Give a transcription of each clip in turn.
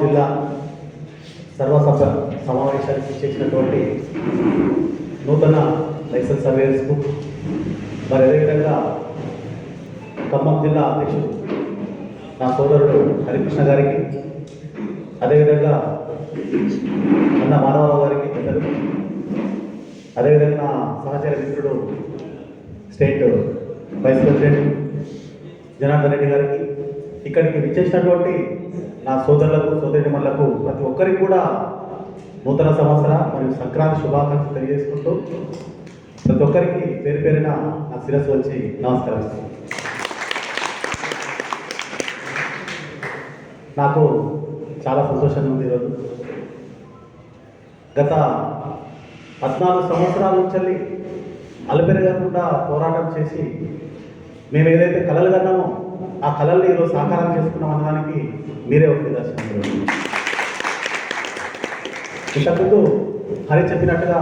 జిల్లా సర్వసభ సమావేశానికి చేసినటువంటి నూతన లైసెన్స్ సర్వేయర్స్కు మరి అదేవిధంగా ఖమ్మం జిల్లా అధ్యక్షుడు నా సోదరుడు హరికృష్ణ గారికి, అదేవిధంగా అన్న మాధవరావు గారికి పెద్దలు, అదేవిధంగా నా సహచర మిత్రుడు state vice president Janardhan Reddy గారికి, ఇక్కడికి విచ్చేసినటువంటి నా సోదరులకు సోదరిమణులకు ప్రతి ఒక్కరికి కూడా నూతన సంవత్సర మరియు సంక్రాంతి శుభాకాంక్షలు తెలియజేసుకుంటూ ప్రతి ఒక్కరికి పేరు పేరున నా శిరస్సు వచ్చి నమస్కరిస్తాను. నాకు చాలా సంతోషంగా ఉంది ఈరోజు. గత 14 సంవత్సరాల నుంచి అలపెరగకుండా పోరాటం చేసి మేము ఏదైతే కళలు కన్నామో ఆ కళల్ని ఈరోజు సాకారం చేసుకున్నాం అనడానికి మీరే ఒక నిదర్శనం. ఇంతకుముందు హరి చెప్పినట్టుగా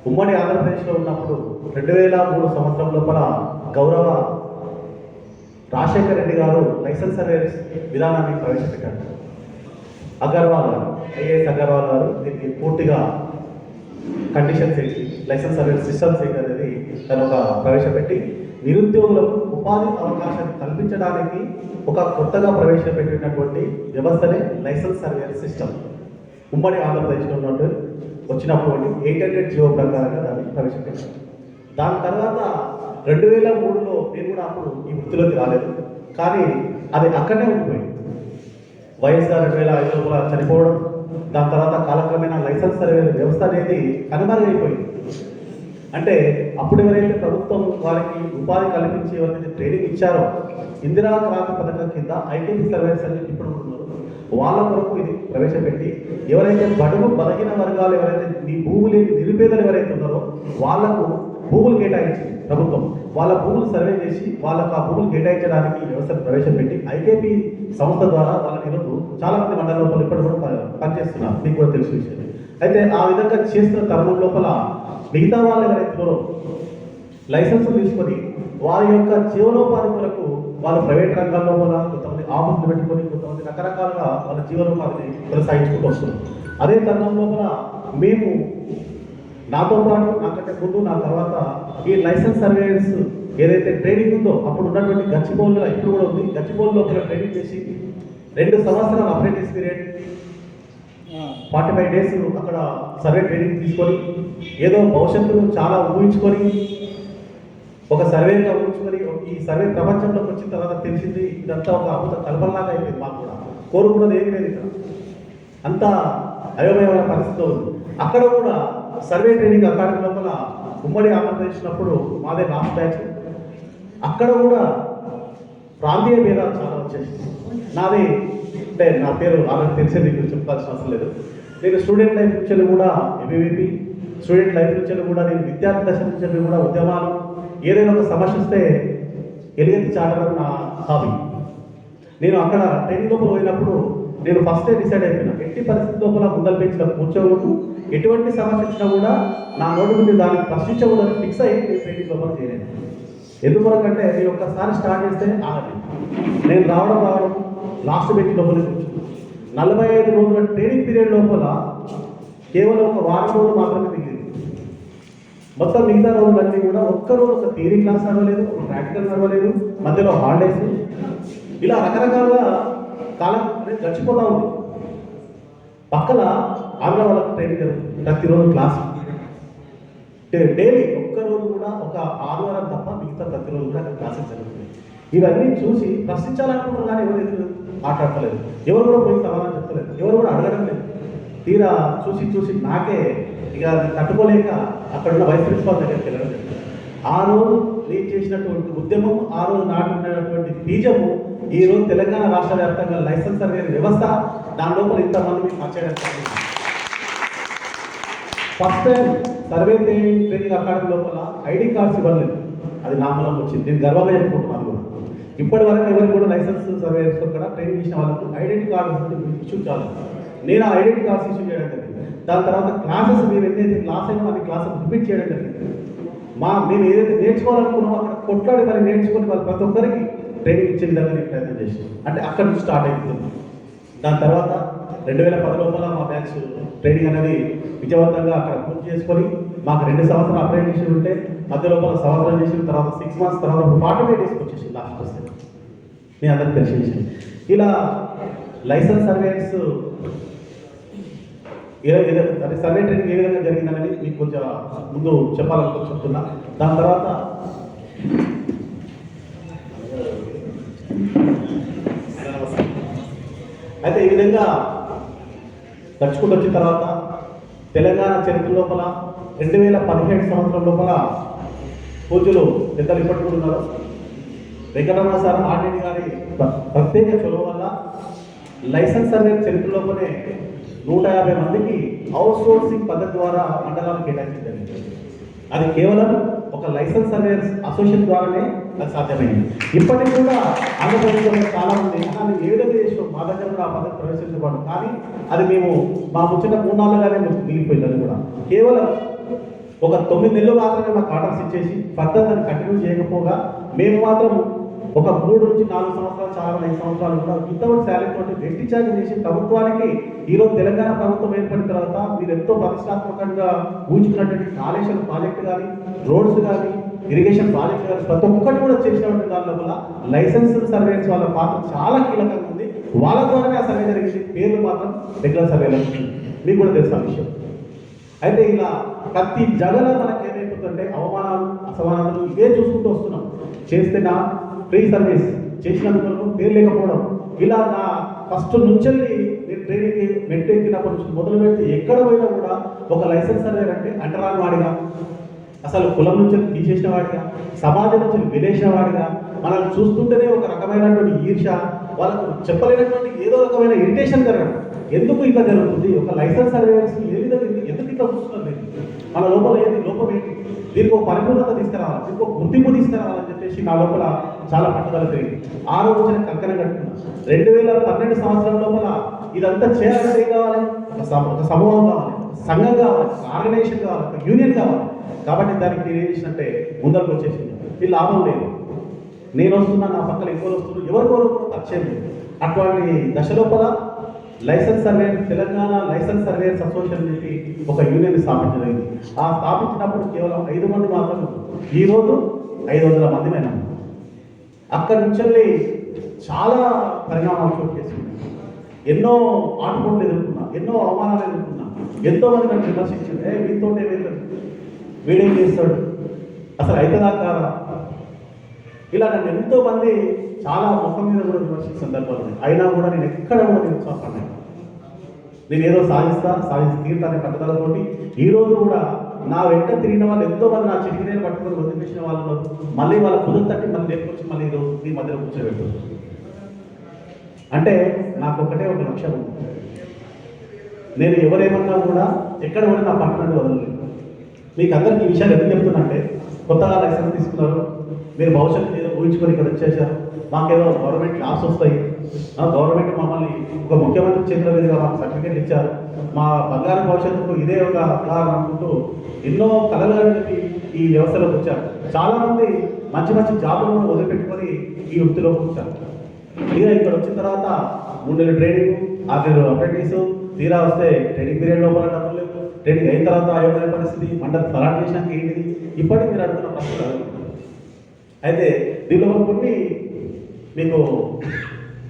ఉమ్మడి ఆంధ్రప్రదేశ్లో ఉన్నప్పుడు 2003 సంవత్సరం లోపల గౌరవ రాజశేఖర్ రెడ్డి గారు లైసెన్స్ సర్వేస్ విధానాన్ని ప్రవేశపెట్టారు. అగర్వాల్ గారు, ఐఏఎస్ అగర్వాల్ గారు దీన్ని పూర్తిగా కండిషన్స్ ఏంటి, లైసెన్స్ సర్వీస్ సిస్టమ్స్ ఏంటి అనేది తను ఒక ప్రవేశపెట్టి నిరుద్యోగులకు ఉపాధి అవకాశాన్ని కల్పించడానికి ఒక కొత్తగా ప్రవేశపెట్టినటువంటి వ్యవస్థనే లైసెన్స్ సర్వీస్ సిస్టమ్. ఉమ్మడి ఆంధ్రప్రదేశ్లో ఉన్నట్టు వచ్చినప్పుడు 800 జియో ప్రకారంగా దాన్ని ప్రవేశపెట్టారు. దాని తర్వాత 2003లో నేను కూడా అప్పుడు ఈ వృత్తిలోకి రాలేదు, కానీ అది అక్కడనే ఉండిపోయింది. వైఎస్ఆర్ 2005 లోపల చనిపోవడం, దాని తర్వాత కాలక్రమేణా లైసెన్స్ సర్వే వ్యవస్థ అనేది కనుమరుగైపోయింది. అంటే అప్పుడు ఎవరైతే ప్రభుత్వం వారికి ఉపాధి కల్పించి ఎవరైతే ట్రైనింగ్ ఇచ్చారో ఇందిరా క్రాంతి పథకం కింద ఐటీపీ సర్వేస్ అని ఇప్పుడు ఉన్నారు, వాళ్ళ కొరకు ఇది ప్రవేశపెట్టి ఎవరైతే బడుగు బలహీన వర్గాలు ఎవరైతే భూమి లేని నిరుపేదలు ఎవరైతే ఉన్నారో వాళ్లకు భూములు కేటాయించింది ప్రభుత్వం. వాళ్ళ భూములు సర్వే చేసి వాళ్ళకు ఆ భూములు కేటాయించడానికి వ్యవస్థను ప్రవేశపెట్టి ఐకేపీ సంస్థ ద్వారా వాళ్ళని ఈరోజు చాలా మంది మండల లోపల ఇప్పటి కూడా పనిచేస్తున్నారు, మీకు కూడా తెలిసిన విషయం. అయితే ఆ విధంగా చేస్తున్న తరుణం లోపల మిగతా వాళ్ళు ఎవరైతే లైసెన్సులు తీసుకొని వారి యొక్క జీవనోపాధి కొరకు వాళ్ళు ప్రైవేట్ రంగాల్లో వల్ల కొంతమంది ఆఫీసులు పెట్టుకొని కొంతమంది రకరకాలుగా వాళ్ళ జీవనోపాధిని కొనసాగించుకుంటూ వస్తున్నారు. అదే తరుణం లోపల మేము నాతో పాటు నాకంటే ముందు నా తర్వాత ఈ లైసెన్స్ సర్వేయర్స్ ఏదైతే ట్రైనింగ్ ఉందో అప్పుడు ఉన్నటువంటి గచ్చిబౌలిలో ఇప్పుడు కూడా ఉంది, గచ్చిబౌలి లోపల ట్రైనింగ్ చేసి 2 సంవత్సరాల అప్రెంటిస్ పీరియడ్ 45 డేస్ అక్కడ సర్వే ట్రైనింగ్ తీసుకొని ఏదో భవిష్యత్తును చాలా ఊహించుకొని ఒక సర్వేగా ఊహించుకొని ఈ సర్వే ప్రపంచంలోకి వచ్చిన తర్వాత తెలిసింది ఇదంతా ఒక అద్భుత కల్పనలాగా అయిపోయింది. మాకు కూడా కోరుకున్నది ఏం లేదు, ఇక్కడ అంతా అయోమయమైన పరిస్థితిలో ఉంది. అక్కడ కూడా సర్వే ట్రైనింగ్ అకాడమీ లోపల ఉమ్మడి ఆంధ్రప్రదేశ్ ఉన్నప్పుడు మాదే లాస్ట్ బ్యాచ్. అక్కడ కూడా ప్రాంతీయ భేదాలు చాలా వచ్చేసి నాది అంటే నా పేరు ఆల్రెడీ తెలిసేది, మీకు చెప్పాల్సిన అవసరం లేదు. నేను స్టూడెంట్ లైఫ్ నుంచి కూడా ఎంబీవీపీ స్టూడెంట్ లైఫ్ నుంచి కూడా నేను విద్యార్థి దశ నుంచి కూడా ఉద్యమాలు ఏదైనా ఒక సమస్య వస్తే ఎలుగెత్తి చాటడం నా హాబీ. నేను అక్కడ ట్రైనింగ్ లోపల పోయినప్పుడు నేను ఫస్టే డిసైడ్ అయిపోయినా ఎట్టి పరిస్థితి లోపల ముందల పెంచిన కూర్చోకూడదు, ఎటువంటి సమస్య వచ్చినా కూడా నా నోటి నుండి దాన్ని ప్రశ్నించకూడదని ఫిక్స్ అయ్యి నేను ట్రైనింగ్ లోపల చేయలేదు. ఎందుకంటే నేను ఒక్కసారి స్టార్ట్ చేస్తే ఆగలేదు. నేను రావడం లాస్ట్ బెంచ్ లోపల కూర్చున్నాను. 45 రోజుల ట్రైనింగ్ పీరియడ్ లోపల కేవలం ఒక వారం రోజులు మాత్రమే మిగిలింది. మొత్తం మిగతా రోజులన్నీ కూడా ఒక్కరోజు ఒక థియరీ క్లాస్ నడవలేదు, ఒక ప్రాక్టికల్ నడవలేదు, మధ్యలో హాలిడేస్, ఇలా రకరకాలుగా కాలం గడిచిపోతూ ఉంది. పక్కన ఆంధ్ర వాళ్ళకి ట్రైనింగ్ జరుగుతుంది, ప్రతిరోజు క్లాస్ డైలీ ఒక్కరోజు కూడా ఒక ఆదివారం తప్ప మిగతా ప్రతిరోజు కూడా అక్కడ క్లాసెస్ జరుగుతుంది. ఇవన్నీ చూసి ప్రశ్నించాలనుకుంటారు కానీ ఎవరు ఎదురు మాట్లాడతలేదు, ఎవరు కూడా పోయి సమాధానం చెప్తలేదు, ఎవరు కూడా అడగడం లేదు. తీరా చూసి నాకే ఇక తట్టుకోలేక అక్కడ ఉన్న వైస్ ప్రిన్సిపాల్ దగ్గరికి వెళ్ళడం జరిగింది. ఆ రోజు లీడ్ చేసినటువంటి ఉద్యమం, ఆ రోజు నాటున్నటువంటి బీజము ఈ రోజు తెలంగాణ రాష్ట్ర వ్యాప్తంగా లైసెన్స్ సర్వే వ్యవస్థ దాని లోపల ఇంతమంది మీకు వచ్చేయడం. First time survey training academy లోపల ఐడి కార్డ్స్ ఇవ్వలేదు, అది నా మూలం వచ్చింది. నేను గర్వంగా చెప్పుకుంటున్నాను కూడా. ఇప్పటి వరకు ఎవరికి కూడా లైసెన్స్ సర్వే కూడా ట్రైనింగ్ చేసిన వాళ్ళకు ఐడెంటిటీ కార్డు ఇష్యూ కాదు. నేను ఆ ఐడెంటిటీ కార్డ్స్ ఇష్యూ చేయడం జరిగింది. దాని తర్వాత క్లాసెస్ మేము ఏదైతే క్లాస్ అయినా అది క్లాసెస్ రిపీట్ చేయడం జరిగింది. మేము ఏదైతే నేర్చుకోవాలనుకున్నామో అక్కడ కొట్లాడి మరి నేర్చుకుని వాళ్ళు ప్రతి ఒక్కరికి ట్రైనింగ్ ఇచ్చే విధంగా నేను ప్రయత్నం చేసాను. అంటే అక్కడ నుంచి స్టార్ట్ అవుతుంది. దాని తర్వాత 2010 లోపల మా బ్యాచ్ ట్రైనింగ్ అనేది విజయవంతంగా అక్కడ పూర్తి చేసుకొని మాకు 2 సంవత్సరాలు అప్రెంటిస్షిప్ ఉంటే మధ్య లోపల సంవత్సరం చేసిన తర్వాత 6 మంత్స్ తర్వాత 45 డేస్కి వచ్చేసి లాస్ట్ వస్తే మీ అందరికి తెలిసిన విషయం. ఇలా లైసెన్స్ సర్వేయర్స్ సర్వే ట్రైనింగ్ ఏ విధంగా జరిగిందనేది మీకు కొంచెం ముందు చెప్పాలని చెప్తున్నా. దాని తర్వాత అయితే ఈ విధంగా నడుచుకుంటూ వచ్చిన తర్వాత తెలంగాణ చరిత్ర లోపల 2017 సంవత్సరం లోపల పూజలు పెద్దలు ఇప్పటి కూడా ఉన్నారు. వెంకటరమణ సార్ ఆర్డీని గారి ప్రత్యేక చొరవ వల్ల లైసెన్స్ సర్వే చరిత్ర లోపలే 150 మందికి అవుట్ సోర్సింగ్ పద్ధతి ద్వారా మండలాలు కేటాయించడం. అది కేవలం ఒక లైసెన్స్ సర్వేయర్స్ అసోసియేషన్ ద్వారానే అది సాధ్యమైంది. ఇప్పటికి కూడా ఆంధ్రప్రదేశ్లో చాలా మంది కానీ ఏ విధంగా చేసినాం మా దగ్గర కూడా ఆ పద్ధతి ప్రవేశించబడదు. కానీ అది మేము మా ముచ్చిన 3 నెలలుగానే మిగిలిపోయింది. అది కూడా కేవలం ఒక 9 నెలలు మాత్రమే మాకు ఆర్డర్స్ ఇచ్చేసి పద్ధతిని కంటిన్యూ చేయకపోగా మేము మాత్రం ఒక 3 నుంచి 4 సంవత్సరాలు చాలా 5 సంవత్సరాలు కూడా వితౌట్ శాలరీ తోటి వెట్టి ఛార్జ్ చేసి ప్రభుత్వానికి ఈరోజు తెలంగాణ ప్రభుత్వం ఏర్పడిన తర్వాత మీరు ఎంతో ప్రతిష్టాత్మకంగా ఊహించుకున్నటువంటి కాళేశ్వరం ప్రాజెక్టు కానీ రోడ్స్ కానీ ఇరిగేషన్ ప్రాజెక్ట్ కానీ ప్రతి ఒక్కటి కూడా చేసినటువంటి దాని లోపల లైసెన్స్ సర్వేస్ వాళ్ళ పాత్ర చాలా కీలకంగా ఉంది. వాళ్ళ ద్వారానే ఆ సర్వే జరిగింది. పేర్లు మాత్రం రెగ్యులర్ సర్వేలో మీకు కూడా తెలుసు విషయం. అయితే ఇలా ప్రతి జగల మనకి ఏమైపోతుందంటే అవమానాలు అసమానాలు ఇవే చూసుకుంటూ వస్తున్నాం. చేస్తే నా ఫ్రీ సర్వీస్ చేసినందుకు పేరు లేకపోవడం ఇలా నా ఫస్ట్ నుంచి నేను ట్రైనింగ్ మెట్టు ఎక్కినప్పటి నుంచి మొదలు పెట్టి ఎక్కడ పోయినా కూడా ఒక లైసెన్స్ సర్వేర్ అంటే అంటరాని వాడిగా, అసలు కులం నుంచి తీసేసిన వాడిగా, సమాజం నుంచి వినేసిన వాడిగా, మనల్ని చూస్తుంటేనే ఒక రకమైనటువంటి ఈర్ష, వాళ్ళకు చెప్పలేనటువంటి ఏదో రకమైన ఇరిటేషన్ జరగడం. ఎందుకు ఇట్లా జరుగుతుంది? ఒక లైసెన్స్ సర్వేయర్స్ ఏ విధంగా ఎందుకు ఇట్లా చూస్తున్నారు? లేదు మన లోపల ఏంటి లోపం ఏంటి? దీనికి ఒక పరిపూర్ణత తీసుకురావాలి, దీనికి ఒక గుర్తింపు తీసుకురావాలని చెప్పేసి నా లోపల చాలా పట్టుదల పెరిగింది. ఆ రోజు నేను కంకణం కట్టుకున్నా. 2012 సంవత్సరం లోపల ఇదంతా చేయాలంటే ఏం కావాలి? ఒక సమూహం కావాలి, సంఘం కావాలి, ఆర్గనైజేషన్ కావాలి, ఒక యూనియన్ కావాలి. కాబట్టి దానికి నేను ఏం చేసినట్టే ముందరకు వచ్చేసింది. వీళ్ళు లాభం లేదు, నేను వస్తున్నా, నా పక్కన ఎవరు వస్తున్నారు, ఎవరికొరు పరిచయం లేదు. అటువంటి దశ లోపల license survey Telangana license surveyors association చెప్పి ఒక యూనియన్ స్థాపించలేదు. ఆ స్థాపించినప్పుడు కేవలం 5 మంది మాత్రమే. ఈరోజు 500 మంది అయినా. అక్కడి నుంచి చాలా పరిణామాలు చోటు చేసుకున్నాయి. ఎన్నో ఆటుపోట్లు ఎదుర్కొన్నా, ఎన్నో అవమానాలు ఎదుర్కొన్నా, ఎంతో మంది నన్ను విమర్శించింది. వీటితో ఏమైంది, వీడేం చేస్తాడు, అసలు అవుతుందా కాదా, ఇలా నన్ను ఎంతో మంది చాలా ముఖం మీద కూడా విమర్శించిన సందర్భాలు ఉన్నాయి. అయినా కూడా నేను ఎక్కడ కూడా నిరుత్సాహపడ్డాను. నేను ఏదో సాధించి తీరుతానే పట్టుదలతోటి ఈరోజు కూడా నా వెంట తిరిగిన వాళ్ళు ఎంతో మంది నా చిటికినేలు పట్టుకొని వదిలిపించిన వాళ్ళు మళ్ళీ వాళ్ళ కుదురు తట్టి మళ్ళీ లేపుకొచ్చి మళ్ళీ ఈరోజు ఈ మధ్యలో కూర్చోబెట్టారు. అంటే నాకు ఒకటే ఒక లక్ష్యం ఉంది. నేను ఎవరేమన్నా కూడా ఎక్కడ కూడా నా పట్టుదల వదలలేదు. మీకు అందరికీ ఈ విషయాలు ఎందుకు చెప్తున్నంటే, కొత్తగా లైసెన్స్ తీసుకున్నారు, మీరు భవిష్యత్తు ఏదో ఊహించుకొని ఇక్కడ వచ్చేసారు, మాకేదో గవర్నమెంట్ జాబ్స్ వస్తాయి, గవర్నమెంట్ మమ్మల్ని ఒక ముఖ్యమంత్రి చేతుల మీదుగా మాకు సర్టిఫికేట్ ఇచ్చారు, మా బంగారు భవిష్యత్తుకు ఇదే ఒక ఉదాహరణ అనుకుంటూ ఎన్నో కళలు ఈ వ్యవస్థలోకి వచ్చారు. చాలామంది మంచి మంచి జాబులను వదిలిపెట్టుకొని ఈ వృత్తిలోకి వచ్చారు. తీరా ఇక్కడ వచ్చిన తర్వాత 3 నెలలు ట్రైనింగ్, 6 నెలలు అప్రెంటిస్, తీరా వస్తే ట్రైనింగ్ పీరియడ్ లోపల డబ్బులు లేవు, ట్రైనింగ్ అయిన తర్వాత అయోగ్య పరిస్థితి, మండలి సలాట్ చేసినాక ఏంటిది, ఇప్పటికీ మీరు అడుగుతున్న ప్రశ్నలు. అయితే దీనిలో కొన్ని మీకు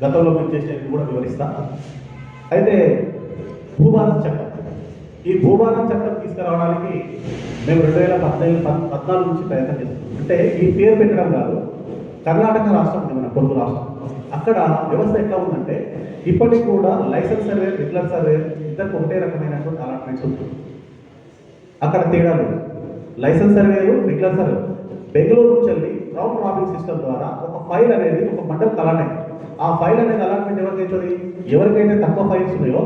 గతంలో మేము చేసేది కూడా వివరిస్తా. అయితే భూభారత చట్టం, ఈ భూభారత చట్టం తీసుకురావడానికి మేము 2014 నుంచి ప్రయత్నం చేస్తాం. అంటే ఈ పేరు పెట్టడం కాదు, కర్ణాటక రాష్ట్రం ఉంది, మన పొరుగు రాష్ట్రం. అక్కడ వ్యవస్థ ఎట్లా ఉందంటే ఇప్పటికి కూడా లైసెన్స్ సర్వేర్, రెగ్యులర్ సర్వేర్ ఇద్దరికి ఒకటే రకమైనటువంటి అలాట్మెంట్స్ ఉంటుంది. అక్కడ తేడా లేదు. License surveyor, regular surveyor Bengaluru నుంచి వెళ్ళి రౌండ్ రాబిన్ సిస్టమ్ ద్వారా ఒక ఫైల్ అనేది ఒక మండలికి అలాట్ అయింది. ఆ ఫైల్ అనేది అలాట్మెంట్ ఎవరికైతుంది, ఎవరికైతే తక్కువ ఫైల్స్ ఉన్నాయో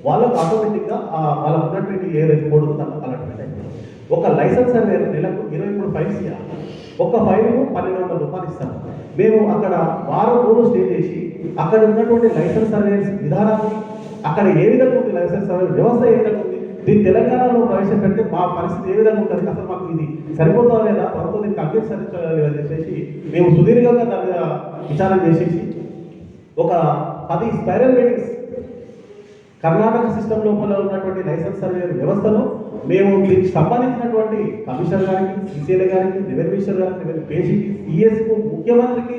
వాళ్ళకు ఆటోమేటిక్గా వాళ్ళకు ఉన్నటువంటి ఏదైతే కోడ్ ఉందో అలాట్మెంట్ అయింది. ఒక లైసెన్స్ సర్వేర్ నెలకు 23 ఫైల్స్ ఇవ్వాలి. ఒక ఫైల్కు 1200 రూపాయలు ఇస్తాను. మేము అక్కడ వారం రోజులు స్టే చేసి అక్కడ ఉన్నటువంటి లైసెన్స్ సర్వేస్ విధానాన్ని, అక్కడ ఏ విధంగా ఉంది లైసెన్స్ సర్వే వ్యవస్థ ఏ విధంగా ఉంది, దీన్ని తెలంగాణలో ప్రవేశపెడితే మా పరిస్థితి ఏ విధంగా ఉంటుంది, అసలు మాకు ఇది సరిపోతా లేదా, ప్రభుత్వం దీనికి అంగీకరించాలి అని చెప్పేసి మేము సుదీర్ఘంగా దాని మీద విచారణ చేసేసి ఒక 10 స్పైరల్ మీటింగ్స్ కర్ణాటక సిస్టమ్ లోపల ఉన్నటువంటి లైసెన్స్ సర్వేయర్ వ్యవస్థను మేము దీనికి సంబంధించినటువంటి కమిషనర్ గారికి, సీసీఎల్ గారికి, రెవెన్యూషర్ గారికి, రెవెన్యూ పేషీకి, సిఎస్కు, ముఖ్యమంత్రికి,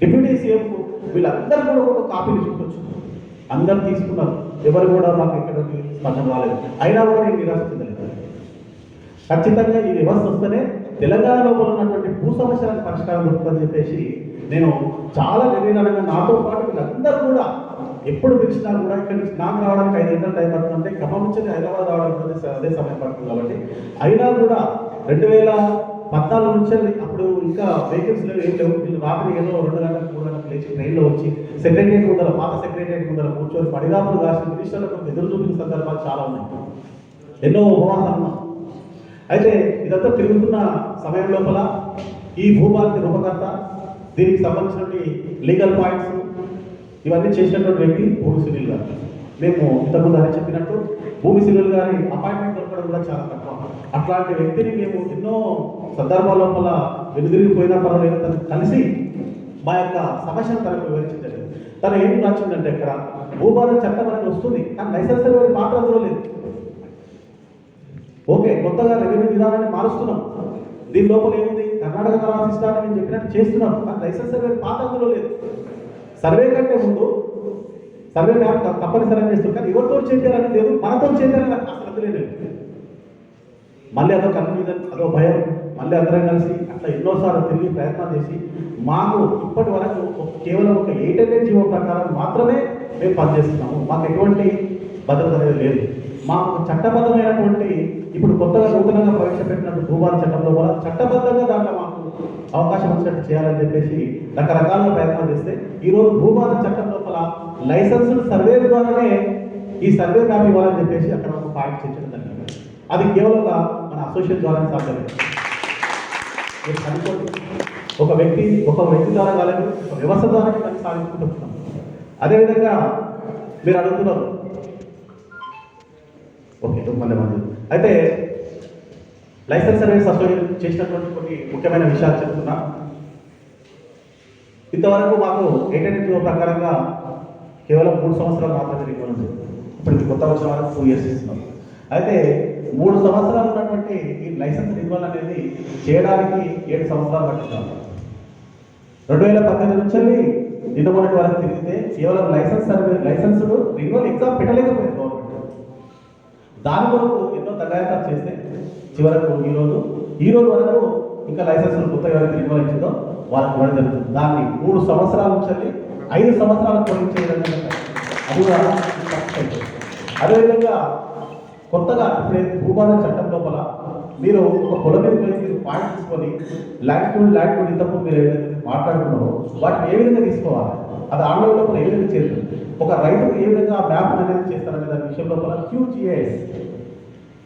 డిప్యూటీ సీఎంకు వీళ్ళందరూ కూడా ఒక కాపీని చూపించు. అందరూ తీసుకున్నారు, ఎవరు కూడా మాకు ఎక్కడికి స్పందన రాలేదు. అయినా కూడా నేను నిరాశ చెందలేదు. ఖచ్చితంగా ఈ వ్యవస్థ వస్తేనే తెలంగాణ లోపల ఉన్నటువంటి భూ సమస్యలకు పరిష్కారం దొరుకుతుందని చెప్పేసి నేను చాలా నిర్ణయంగా, నాతో పాటు వీళ్ళందరూ కూడా ఎప్పుడు పిలిచినా కూడా ఇక్కడ నుంచి నాకు రావడానికి 5 గంటల టైం పడుతుందంటే ఖమ్మం నుంచి హైదరాబాద్ రావడానికి అదే సమయం పడుతుంది. కాబట్టి అయినా కూడా 2014 నుంచి అప్పుడు ఇంకా వెహికల్స్ లేవు, ఏం లేవు. వీళ్ళు రాత్రి ఏదో 2 గంటలకు 3 గంటలకు లేచి ట్రైన్లో వచ్చి సెక్రటరియట్ ముందర, పాత సెక్రటరియట్ ముందర కూర్చొని పడిగాపులు కాసి మినిస్టర్లకు ఎదురు చూపిన సందర్భాలు చాలా ఉన్నాయి. ఎన్నో ఉపవాసాలు ఉన్నాయి. అయితే ఇదంతా తిరుగుతున్న సమయం లోపల ఈ భూభారతి రూపకర్త, దీనికి సంబంధించినటువంటి లీగల్ పాయింట్స్ ఇవన్నీ చేసినటువంటి వ్యక్తి భూమి సునీల్ గారు. మేము ఇంతకుముందు అని చెప్పినట్టు భూమి సునీల్ గారి అపాయింట్మెంట్ దొరకడం కూడా చాలా తక్కువ. అట్లాంటి వ్యక్తిని మేము ఎన్నో సందర్భాల లోపల వెనుదిరిగిపోయినా పర్వాలేదు తను కలిసి మా యొక్క సమస్యను తనకు వివరించలేదు. తను ఏం నచ్చిందంటే ఇక్కడ భూభారతి చట్టం అనేది వస్తుంది, కానీ లైసెన్స్ అనేది మాత్రం అందులో లేదు. ఓకే, కొత్తగా రెవెన్యూ విధానాన్ని మారుస్తున్నాం, దీని లోపల ఏముంది, కర్ణాటక తర్వాత సిస్టాన్ని నేను చెప్పినట్టు చేస్తున్నాం, కానీ లైసెన్స్ సర్వే పాత అందులో లేదు. సర్వే కంటే ముందు సర్వే తప్పనిసరిగా చేస్తుంది, కానీ ఎవరితో చేయాలని లేదు, మనతో చేయాలని అసలు అందులో లేదు. మళ్ళీ అదో కన్ఫ్యూజన్, అదో భయం, మళ్ళీ అందరం కలిసి అట్లా ఎన్నోసార్లు తిరిగి ప్రయత్నం చేసి మాకు ఇప్పటి వరకు కేవలం ఒక 800 జీవో ప్రకారం మాత్రమే మేము పనిచేస్తున్నాము. మాకు ఎటువంటి భద్రత అనేది లేదు. మాకు చట్టబద్ధమైనటువంటి ఇప్పుడు కొత్తగా నూతనంగా ప్రవేశపెట్టినట్టు భూభారతి చట్టంలో కూడా చట్టబద్ధంగా దాంట్లో మాకు అవకాశం వచ్చినట్టు చేయాలని చెప్పేసి రకరకాల ప్రయత్నాలు చేస్తే ఈరోజు భూభారతి చట్టం లోపల లైసెన్సులు సర్వే ద్వారానే ఈ సర్వే కాపీ ఇవ్వాలని చెప్పేసి అక్కడ ఒక పాయింట్ చర్చడం జరిగింది. అది కేవలం మన అసోసియేషన్ ద్వారానే సాధ్యమే. మీరు కనుక్కోండి, ఒక వ్యక్తి ద్వారా కాలేదు, ఒక వ్యవస్థ ద్వారానే పని సాధించుకుంటున్నాం. అదేవిధంగా మీరు అడుగుతున్నారు, ఓకే మంది అయితే లైసెన్స్ సర్వీస్ అసోసియేషన్ చేసినటువంటి కొన్ని ముఖ్యమైన విషయాలు చెప్తున్నా. ఇంతవరకు మాకు 880 ప్రకారంగా కేవలం 3 సంవత్సరాలు మాత్రమే రివ్యూ ఉంది. ఇప్పుడు కొత్త వచ్చిన వరకు 2 years ఇస్తున్నాం. అయితే 3 సంవత్సరాలు ఉన్నటువంటి ఈ లైసెన్స్ రిన్యూవల్ అనేది చేయడానికి 7 సంవత్సరాలు పట్టించాం. 2018 నుంచి నిన్న మొన్నటి వరకు తిరిగితే కేవలం లైసెన్స్ రిన్యూవల్ ఎగ్జామ్ పెట్టలేకపోయింది గవర్నమెంట్. దాని వరకు ఎన్నో తగాయతాలు చేస్తే చివరకు ఈ రోజు వరకు ఇంకా లైసెన్సులు కొత్తగా ఎవరైతే రిన్యూవల్ ఇచ్చిందో వాళ్ళకి ఇవ్వడం జరుగుతుంది. దాన్ని 3 సంవత్సరాల నుంచి 5 సంవత్సరాలకు పొడిగించే అది కూడా. అదేవిధంగా కొత్తగా ఇప్పుడే భూభారతి చట్టం లోపల మీరు ఒక పొలం మీద పోయి మీరు పాయింట్ తీసుకొని ల్యాండ్ ఇంతకు మీరు ఏదైతే మాట్లాడుతున్నారో వాటిని ఏ విధంగా తీసుకోవాలి, అది ఆన్లైన్ లోపల ఏ విధంగా చేస్తుంది, ఒక రైతుకు ఏ విధంగా మ్యాప్ అనేది చేస్తారనే దాని విషయం లోపల QGIS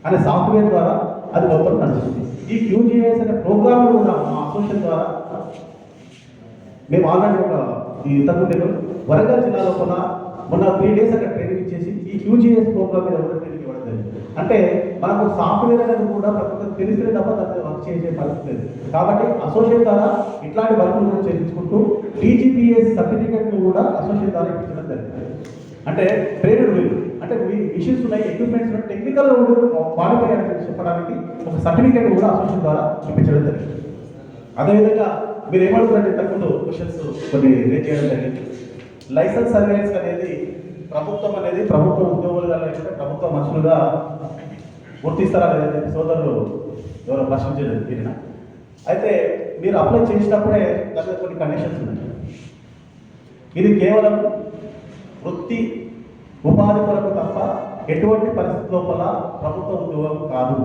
అనే సాఫ్ట్వేర్ ద్వారా అది లోపల నడుస్తుంది. ఈ QGIS అనే ప్రోగ్రామ్ కూడా మా అసోసియేషన్ ద్వారా మేము ఆల్రెడీ ఇంతకుముందు వరంగల్ జిల్లా లోపల మొన్న 3 days అక్కడ ట్రైనింగ్ ఇచ్చేసి ఈ QGIS ప్రోగ్రామ్ మీద కూడా ట్రైనింగ్ ఇవ్వడం జరిగింది. అంటే మనకు సాఫ్ట్వేర్ అనేది కూడా ప్రతి ఒక్కరికి తెలిసిన తప్ప దాన్ని వర్క్ చేసే పరిస్థితి లేదు. కాబట్టి అసోసియేషన్ ద్వారా ఇట్లాంటి వర్కులు కూడా చేయించుకుంటూ TGPS సర్టిఫికేట్ కూడా అసోసియేషన్ ద్వారా ఇప్పించడం జరిగింది. అంటే ట్రైనర్ వీళ్ళు అంటే మిషన్స్ ఉన్నాయి, ఎక్విప్మెంట్స్ ఉన్నాయి, టెక్నికల్ క్వాలిఫై అని చెప్పడానికి ఒక సర్టిఫికేట్ కూడా అసోసియేషన్ ద్వారా ఇప్పించడం జరిగింది. అదేవిధంగా మీరు ఏమడుగుతారంటే ఇంతకుముందు క్వశ్చన్స్ కొన్ని రేజ్ చేయడం జరిగింది. లైసెన్స్ సర్వేయర్స్ అనేది ప్రభుత్వ ఉద్యోగులుగా లేకపోతే ప్రభుత్వ మనుషులుగా గుర్తిస్తారా లేదని చెప్పి సోదరులు ఎవరో ప్రశ్నించలేదు తీరిన. అయితే మీరు అప్లై చేసినప్పుడే దాని కొన్ని కండిషన్స్ ఉన్నాయి. ఇది కేవలం వృత్తి ఉపాధి కొరకు తప్ప ఎటువంటి పరిస్థితి లోపల ప్రభుత్వ ఉద్యోగం కాదు,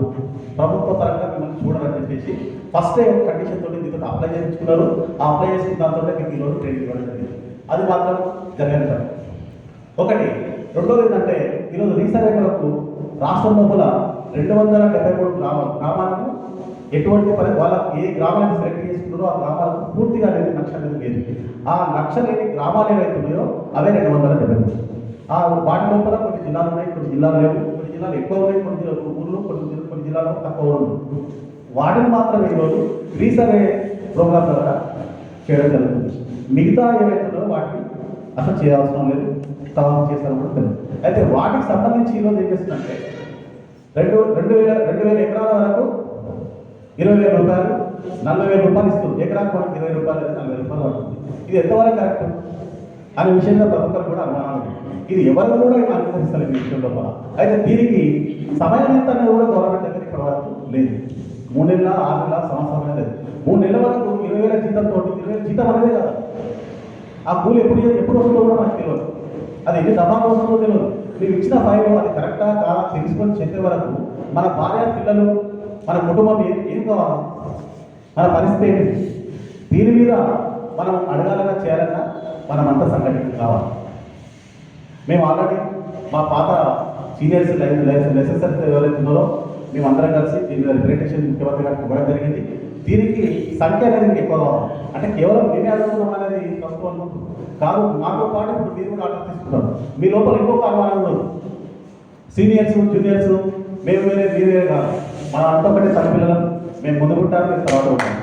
ప్రభుత్వ పరంగా మిమ్మల్ని చూడాలని చెప్పేసి ఫస్ట్ ఒక కండిషన్ తోటి దీంతో అప్లై చేయించుకున్నారు. ఆ అప్లై చేసిన దాంతో మీకు ఈరోజు ట్రైనింగ్ ఇవ్వడం జరిగింది. అది మాత్రం జరిగిన పని ఒకటి. రెండోది ఏంటంటే ఈరోజు రీసర్వే కొరకు రాష్ట్రం లోపల 273 గ్రామాలకు ఎటువంటి వాళ్ళ ఏ గ్రామాలను సెలెక్ట్ చేసుకున్నారో ఆ గ్రామాలకు పూర్తిగా అనేది లక్ష అనేది లేదు. ఆ లక్ష లేని గ్రామాలు ఏవైతున్నాయో అవే 273. వాటి లోపల కొన్ని జిల్లాలు ఉన్నాయి, కొన్ని జిల్లాలు లేవు, కొన్ని జిల్లాలు ఎక్కువ ఉన్నాయి, కొన్ని ఊర్లు కొన్ని జిల్లాలు తక్కువ ఉన్నాయి. వాటిని మాత్రమే ఈరోజు రీసర్వే ప్రోగ్రామ్ ద్వారా చేయడం జరుగుతుంది. మిగతా ఏవైతున్నాయో వాటిని అసలు చేయాల్సిన లేదు. సవాలు చేస్తారో కూడా తెలియదు. అయితే వాటికి సంబంధించి ఈరోజు ఏం చేస్తుందంటే రెండు వేల ఎకరాల వరకు 20,000 రూపాయలు, 40,000 రూపాయలు ఇస్తుంది. ఎకరానికి మనకు 20 రూపాయలు లేదా 40 రూపాయలు పడుతుంది. ఇది ఎంతవరకు కరెక్ట్ అనే విషయంలో ప్రతి ఒక్కరు కూడా అనుమానాలు. ఇది ఎవరు కూడా అనుభవిస్తారు ఈ విషయంలో కూడా. అయితే దీనికి సమయం ఎంత అనేది కూడా గవర్నమెంట్ దగ్గర ఇప్పటి వరకు లేదు. 3 నెలల, 6 నెలల, సంవత్సరం అనేది 3 నెలల వరకు 20,000 జీతంతో 20,000 జీతం అనేది కాదు. ఆ కూలి ఎప్పుడు వస్తుందో కూడా మనకు తెలియదు. అది ఎన్ని దఫాలు వస్తుందో తెలియదు. మీరు ఇచ్చిన ఫైల్ అది కరెక్టా కాదా తెలుసుకొని చెప్పే వరకు మన భార్య, పిల్లలు, మన కుటుంబం ఏం కావాలి, మన పరిస్థితి ఏంటి, దీని మీద మనం అడగాలన్నా చేయాలన్నా మనం అంతా సంఘటన కావాలి. మేము ఆల్రెడీ మా పాత సీనియర్స్ లైసెన్స్ ఎవరైతే ఉన్నారో మేమందరం కలిసి దీని మీద రిప్రజెంటేషన్ ముఖ్యమంత్రి గారికి ఇవ్వడం జరిగింది. దీనికి సంఖ్య అనేది ఎక్కువ కావాలి. అంటే కేవలం మేమే అడుగుతున్నాం అనేది కనుక్కోవాలి కాదు. మాతో పాటు ఇప్పుడు మీరు కూడా ఆర్డర్ తీసుకుంటారు. మీ లోపల ఇంకొక అనుమానం ఉండదు. సీనియర్స్, జూనియర్స్, మేము వేరే మీరే కాదు, మనం అంతా ఒకటి తన పిల్లలం. మేము ముందుకుంటాం, మేము తర్వాత ఉంటాం.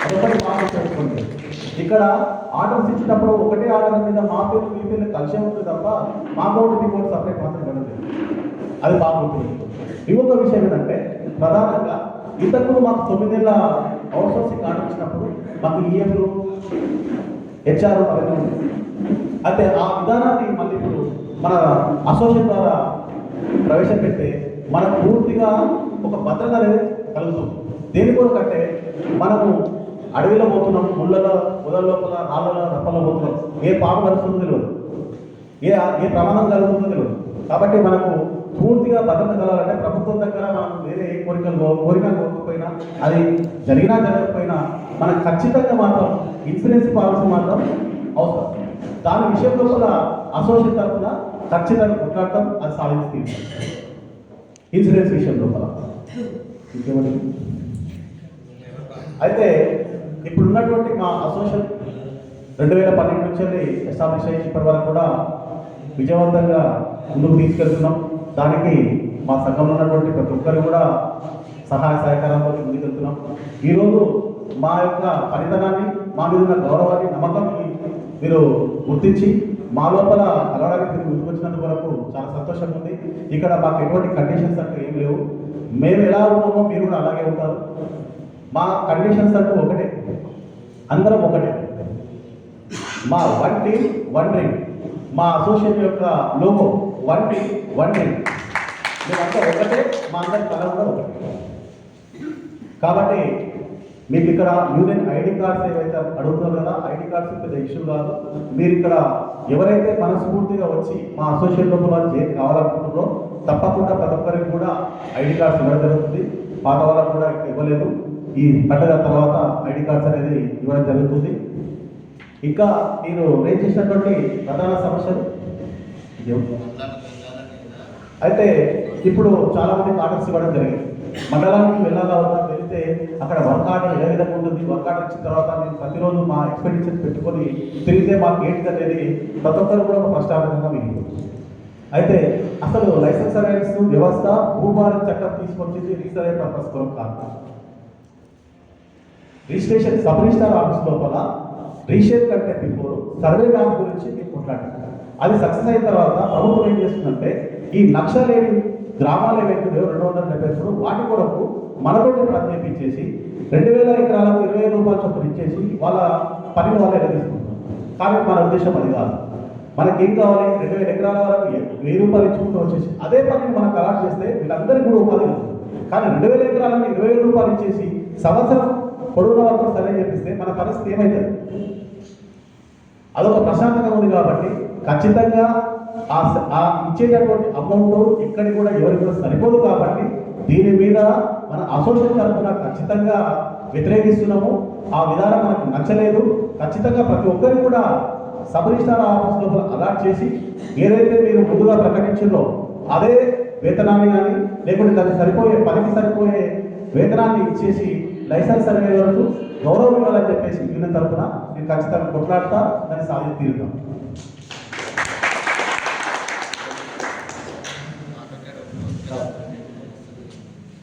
అదొకటి మాకు తెలుసుకుంటుంది. ఇక్కడ ఆర్డర్స్ ఇచ్చినప్పుడు ఒకటే ఆర్డర్ మీద మా పేరు మీ పేరు కలిసే ఉంటుంది తప్ప మా కోటి మీ కోటి సపరేట్ మాత్రం పడదు. అది బాగుంటుంది. ఇంకొక విషయం ఏంటంటే ప్రధానంగా ఇంతకుముందు మాకు 9 నెలల అవుట్సోర్సింగ్ ఆర్డర్ ఇచ్చినప్పుడు మాకు ఈఎంలు, హెచ్ఆర్ అవన్నీ ఉంది. అయితే ఆ విధానాన్ని మళ్ళీ ఇప్పుడు మన అసోసియేషన్ ద్వారా ప్రవేశపెడితే మనకు పూర్తిగా ఒక భద్రత అనేది కలుగుతుంది. దేని కొరకంటే మనము అడవిలో పోతున్నాం, ముళ్ళలో, పొదల లోపల, రాళ్ళలో, రప్పల్లో పోతున్నాం. ఏ పాము కలుస్తుందో తెలియదు, ఏ ప్రమాదం కలుగుతుందో తెలియదు. కాబట్టి మనకు పూర్తిగా భద్రత కలగాలంటే ప్రభుత్వం దగ్గర మనం వేరే ఏ కోరుకోకపోయినా అది జరిగినా జరగకపోయినా మనకు ఖచ్చితంగా మాత్రం ఇన్సూరెన్స్ పాలసీ మాత్రం అవసరం. దాని విషయంలో కూడా అసోసియేషన్ తరఫున ఖచ్చితంగా కొట్లాడతాం, అది సాధించి ఇన్సూరెన్స్ విషయంలో కూడా. అయితే ఇప్పుడు ఉన్నటువంటి మా అసోసియేషన్ 2012 నుంచి ఎస్టాబ్లిష్ అయ్యి ఇప్పటి వరకు కూడా విజయవంతంగా ముందుకు తీసుకెళ్తున్నాం. దానికి మా సంఘంలో ఉన్నటువంటి ప్రతి ఒక్కరు కూడా సహాయ సహకారంతో ముందుకెళ్తున్నాం. ఈరోజు మా యొక్క పనితనాన్ని, మా మీద ఉన్న గౌరవాన్ని, నమ్మకాన్ని మీరు గుర్తించి మా లోపల కలవడానికి మీరు ముందుకు వచ్చినందుకు వరకు చాలా సంతోషంగా ఉంది. ఇక్కడ మాకు ఎటువంటి కండిషన్స్ అంటూ ఏం లేవు. మేము ఎలా ఉన్నామో మీరు కూడా అలాగే ఉంటారు. మా కండిషన్స్ అంటూ ఒకటే, అందరం ఒకటే. మా వన్ టీమ్ వన్ డ్రింక్, మా అసోసియేషన్ యొక్క logo one team one drink. మేమంతా ఒకటే, మా అందరి కళ కూడా ఒకటే. కాబట్టి మీకు ఇక్కడ యూనియన్ ఐడి కార్డ్స్ ఏవైతే అడుగుతున్నారు కదా, ఐడి కార్డ్స్ పెద్ద ఇష్యూ కాదు. మీరు ఇక్కడ ఎవరైతే మనస్ఫూర్తిగా వచ్చి మా అసోసియేషన్ లోపల కావాలనుకుంటున్నారో తప్పకుండా ప్రతి ఒక్కరికి కూడా ఐడి కార్డ్స్ ఇవ్వడం జరుగుతుంది. పాత వాళ్ళకు కూడా ఇవ్వలేదు. ఈ పండుగ తర్వాత ఐడి కార్డ్స్ అనేది ఇవ్వడం జరుగుతుంది. ఇంకా మీరు రేజ్ చేసినటువంటి ప్రధాన సమస్యలు అయితే ఇప్పుడు చాలా మంది ఆర్డర్స్ ఇవ్వడం జరిగింది. మండలానికి వెళ్ళాలా వద్దా, వెళ్తే అక్కడ వర్క్ ఆర్డర్ ఏ విధంగా ఉంటుంది, వర్క్ ఆర్డర్ ఇచ్చిన తర్వాత మేము ప్రతిరోజు మా ఎక్స్పెండిచర్ పెట్టుకొని తిరిగితే మాకు ఏంటి అనేది ప్రతి ఒక్కరు కూడా ఒక ప్రశ్నార్థకంగా మిగిలింది. అయితే అసలు లైసెన్స్ సర్వీస్ వ్యవస్థ భూభారత చట్టం తీసుకొచ్చింది రీసర్వే పర్పస్ కొరకు కాదు. రిజిస్ట్రేషన్ సబ్ రిజిస్టార్ ఆఫీస్ లోపల రిజిస్టర్ కంటే బిఫోర్ సర్వే మ్యాప్ గురించి మీరు కొట్లాడారు. అది సక్సెస్ అయిన తర్వాత ప్రభుత్వం ఏం చేస్తుందంటే ఈ నక్షలేని గ్రామాలు ఏవైతే 273 వాటి కొరకు మనతోటి ప్రత్యేకించేసి 2,000 ఎకరాలకు 20,000 రూపాయలు చొప్పున ఇచ్చేసి వాళ్ళ పనిని వాళ్ళే తీసుకుంటున్నారు. కానీ మన ఉద్దేశం అది కాదు. మనకేం కావాలి, 2,000 ఎకరాల వరకు 1,000 రూపాయలు ఇచ్చుకుంటూ వచ్చేసి అదే పనిని మనకు అలాట్ చేస్తే వీళ్ళందరికీ కూడా ఉపాధి కలుగుతుంది. కానీ 2,000 ఎకరాలకు 20,000 రూపాయలు ఇచ్చేసి సంవత్సరం పొడవున వరకు సరే చెప్పిస్తే మన పరిస్థితి ఏమవుతుంది? అదొక ప్రశాంతంగా ఉంది. కాబట్టి ఖచ్చితంగా ఆ ఇచ్చేటటువంటి అమౌంట్ ఎక్కడికి కూడా ఎవరికి కూడా సరిపోదు. కాబట్టి దీని మీద మన అసోసియేషన్ తరఫున ఖచ్చితంగా వ్యతిరేకిస్తున్నాము. ఆ విధానం మనకు నచ్చలేదు. ఖచ్చితంగా ప్రతి ఒక్కరికి కూడా సబ్ రిజిస్టార్ ఆఫీస్ లోపల అలాట్ చేసి ఏదైతే మీరు ముందుగా ప్రకటించిందో అదే వేతనాన్ని కానీ లేకుంటే దానికి సరిపోయే పనికి సరిపోయే వేతనాన్ని ఇచ్చేసి లైసెన్స్ సర్వే వరకు గౌరవం ఇవ్వాలని చెప్పేసి యూనియన్ తరఫున నేను ఖచ్చితంగా కొట్లాడతా, దాన్ని సాధించి తీరుతాం.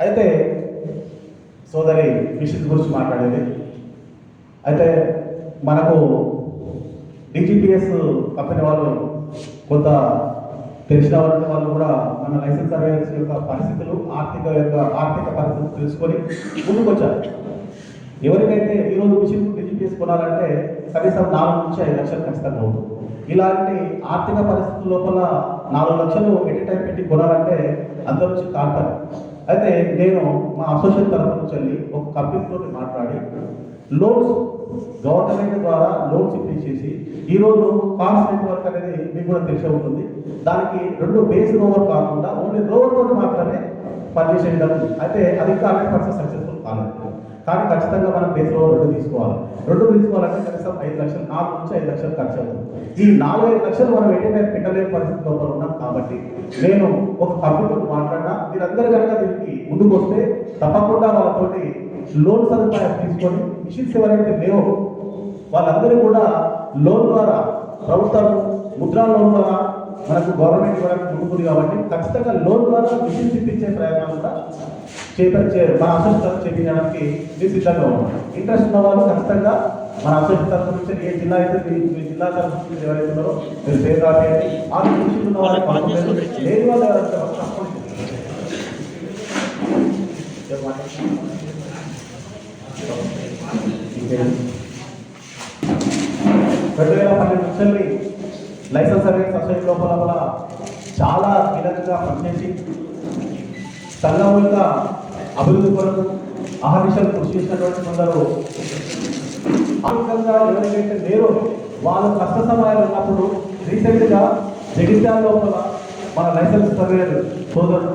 అయితే సోదరి విషయం గురించి మాట్లాడేది అయితే మనకు డీజీ డిజిపిఎస్ కంపెనీ వాళ్ళు కొంత తెలిసిన వాళ్ళు కూడా మన లైసెన్స్ సర్వేయర్స్ యొక్క పరిస్థితులు ఆర్థిక పరిస్థితులు తెలుసుకొని ముందుకొచ్చారు. ఎవరికైతే ఈరోజు మిషన్ డిజిపిఎస్ కొనాలంటే కనీసం 4 నుంచి 5 లక్షలు ఖచ్చితంగా అవుతుంది. ఇలాంటి ఆర్థిక పరిస్థితుల లోపల 4 లక్షలు ఎట్ టైం పెట్టి కొనాలంటే అందరి నుంచి కాపాలి. అయితే నేను మా అసోసియేషన్ తరఫు నుంచి వెళ్ళి ఒక కంపెనీతో మాట్లాడి లోన్స్ గవర్నమెంట్ ద్వారా లోన్స్ ఇప్పించేసి ఈరోజు కాస్ట్ నెట్వర్క్ అనేది మీకు కూడా తెలిసి ఉంటుంది. దానికి 2 బేస్ రోవర్ కాకుండా ఓన్లీ రోవర్ తోటి మాత్రమే పనిచేసే విధంగా. అయితే అది ఇంకా 100% సక్సెస్ఫుల్ కాలేదు. కానీ ఖచ్చితంగా మనం బేస్ రోవర్ 2 తీసుకోవాలి. 2 తీసుకోవాలంటే కనీసం 5 లక్షలు, 4 నుంచి 5 లక్షలు ఖర్చు అవుతుంది. ఈ 4-5 లక్షలు మనం ఎటైనా పెట్టలేని పరిస్థితి లోపల ఉన్నాం. కాబట్టి నేను ఒక కంపెనీతో మాట్లాడినా మీరందరూ కనుక దీనికి ముందుకు వస్తే తప్పకుండా వాళ్ళతోటి లోన్ సదుపాయం తీసుకొని మిషన్స్ ఎవరైతే లేవో వాళ్ళందరూ కూడా లోన్ ద్వారా ప్రభుత్వం ముద్రా లోన్ ద్వారా మనకు గవర్నమెంట్ ఇవ్వడానికి ముందుకుంది. కాబట్టి ఖచ్చితంగా లోన్ ద్వారా మిషన్స్ ఇప్పించే ప్రయత్నాలు కూడా మన అసోసియేషన్ చేయించడానికి మేము సిద్ధంగా ఉన్నాం. ఇంట్రెస్ట్ ఉన్న వాళ్ళు ఖచ్చితంగా మన అసోసియేషన్ తరఫు నుంచి ఏ జిల్లా అయితే మీ జిల్లా తరఫు నుంచి ఎవరైతే ఉన్నారో మీరు పేరు రాసేయండి. ఆ మిషన్ ఉన్న వాళ్ళు లేని వాళ్ళు ఎవరైతే 2012 నుంచి లైసెన్స్ సర్వీస్ సొసైటీ లోపల చాలా కీలకంగా పనిచేసి సంఘం యొక్క అభివృద్ధి కొరకు అహర్నిశలు కృషి చేసినటువంటి కొందరు ఆర్థికంగా ఎవరికైతే లేరో వాళ్ళు కష్ట సమయాలు ఉన్నప్పుడు రీసెంట్గా జగిత్యాల లోపల మన లైసెన్స్ సర్వేయర్ సోదరుడు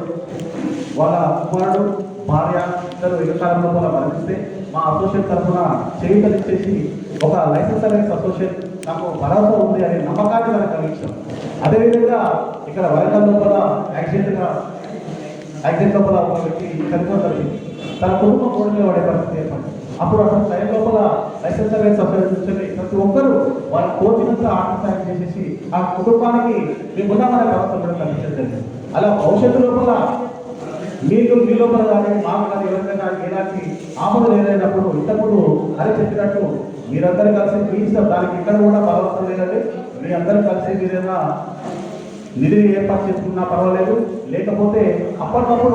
వాళ్ళ కుమారుడు భార్య ఇద్దరు ఎగకాలం లోపల మరణిస్తే మా అసోసియేషన్ తరఫున చేయించేసి ఒక లైసెన్స్ సర్వీస్ అసోసియేషన్ నాకు భరోసా ఉంది అనే నమ్మకాన్ని మనం కలిగించాం. అదేవిధంగా ఇక్కడ వరంగల్ లోపల యాక్సిడెంట్ లోపల ఒక వ్యక్తి చనిపోతుంది. తన కుటుంబం కోడిలో పడే పరిస్థితి ఏర్పడింది. అప్పుడు అసలు టైం లోపల లైసెన్స్ సర్వీస్ అసోసియేషన్ ప్రతి ఒక్కరూ వాళ్ళ కోచినంత ఆర్థిక సాయం చేసేసి ఆ కుటుంబానికి మీకున్నామనే వ్యవస్థ కూడా కల్పించడం జరిగింది. అలా భవిష్యత్తు లోపల మీ లోపల కానీ మాకు కానీ ఎవరికైనా ఎలాంటి ఆపదలు ఏదైనప్పుడు ఇంతకుముందు అని చెప్పినట్టు మీరందరూ కలిసి మీ ఇష్టం, దానికి ఇక్కడ కూడా బలవంతం లేదండి. మీ అందరూ కలిసి మీరేనా నిధిని ఏర్పాటు చేసుకున్నా పర్వాలేదు, లేకపోతే అప్పటికప్పుడు